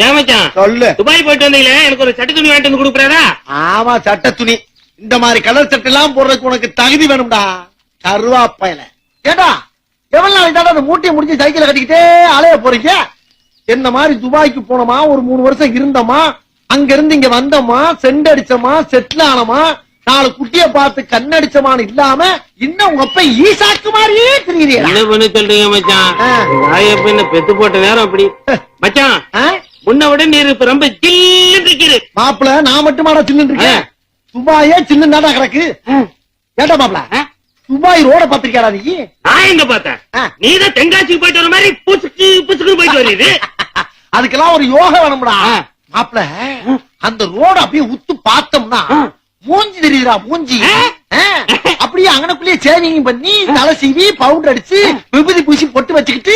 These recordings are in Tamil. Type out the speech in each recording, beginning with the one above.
ஏமாச்சான் சொல்லு. துபாய் போயிட்டு வந்தீங்களே, எனக்கு ஒரு சட்டை துணி வாங்கிட்டு வந்து கொடுக்குறாரா? ஆமா, சட்ட துணி. இந்த மாதிரி கலர் சட்டை எல்லாம் போடுறதுக்கு உனக்கு தகுதி வேணும்டா, கருவாப்பையில. ஏடா எவ்வளவு நாள் இதாடா அந்த மூட்டையை முடிஞ்சு சைக்கிள கட்டிக்கிட்டே அலைய போறீங்க? என்ன மாதிரி துபாய்க்கு போனோமா, ஒரு 3 வருஷம் இருந்தோமா, அங்க இருந்து இங்க வந்தோமா, செண்டு அடிச்சோமா, செட்டில் ஆனோமா, 4 குட்டிய பார்த்து கண்ணடிச்சமான்னு இல்லாம இன்னும் உங்க அப்ப ஈசாக்கு மாதிரியே தெரியுறீங்க. என்ன பண்ணி சொல்றீங்க மச்சான்? வாயப்ப என்ன பெத்து போட்ட நேரம் அப்படி. மச்சான் முன்ன விட நீர் இப்ப ரொம்ப சில்லுன்னு இருக்குது. மாப்பிள நான் மட்டுமாடா சில்லுன்னு இருக்கேன்? துபாயே சில்லுன்னு தாடா கிடக்கு. ஏண்டா மாப்பிள, துபாய் ரோட பாத்திருக்காடா நீ? நான் எங்க பார்த்தேன்? நீதான் தென்காசிக்கு போயிட்டு வர மாதிரி புசுக்கு புசுக்கு போயிட்டு வருது. அதுக்கெல்லாம் ஒரு யோகா வேணும்டா மாப்பிள. அந்த ரோட அப்படியே உத்து பார்த்தோம்னா மூஞ்சி தெரியுதுடா, மூஞ்சி. அப்படியே அங்கனக்குள்ளேயே சேவிங் பண்ணி தலை சீவி பவுடர் அடிச்சு விபூதி பூசி பொட்டு வச்சுக்கிட்டு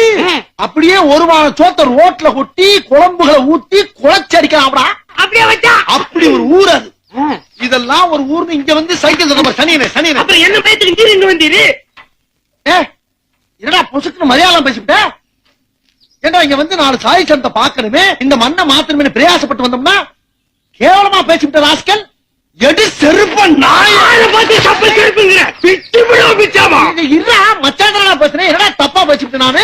அப்படியே ஒரு வாரம் சோத்த ரோட்ல கொட்டி குழம்புகளை ஊத்தி குழச்சி அடிக்கலாம்டா. அப்படியே வச்சா அப்படி ஒரு ஊர் அது. இதெல்லாம் ஒரு ஊர்னு இங்க வந்து சைக்கிள் சனியனே சனியனே. அப்புறம் என்ன பயத்துக்கு இங்க வந்தீரு? என்னடா பொசுக்குன்னு மலையாளம் பேசிவிட்ட? ஏண்டா இங்க வந்து 4 சாய் சந்தை பாக்கணுமே, இந்த மண்ணை மாத்தணுமே பிரயாசப்பட்டு வந்தோம்னா கேவலமா பேசிவிட்ட ராஸ்கல். எடு செருப்ப நாயால பார்த்து தப்ப செருப்புங்க பிச்சு விடுவோம் பிச்சாமா. இல்ல மச்சான் பேசுறேன், என்னடா தப்பா பேசிவிட்டேன் நானு?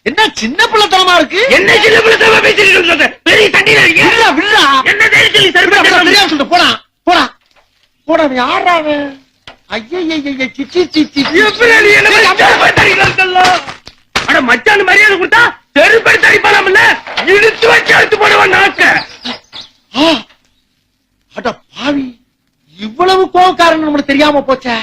என்ன சின்ன பிள்ளைத்தனமா இருக்கு? என்ன சின்ன பிள்ளைத்தனமா பேசிட்டு பெரிய தண்ணியில இருக்கீங்க? இல்ல வில்ல என்ன தெரிஞ்சு செருப்பு தெரியாம சொல்லிட்டு போடா போடா போடா. யாரா அவன்? ஐயய்யய்ய சிச்சி சிச்சி எப்படி என்ன செருப்பு தரிக்கல? அட மச்சான் மரியாதை கொடுத்தா செருப்பு தரிப்பாலாம்ல, இழுத்து வச்சு எடுத்து போடுவான் நாக்க. அட பாவி, இவ்வளவு கோவக்காரன் நம்மளுக்கு தெரியாம போச்சே.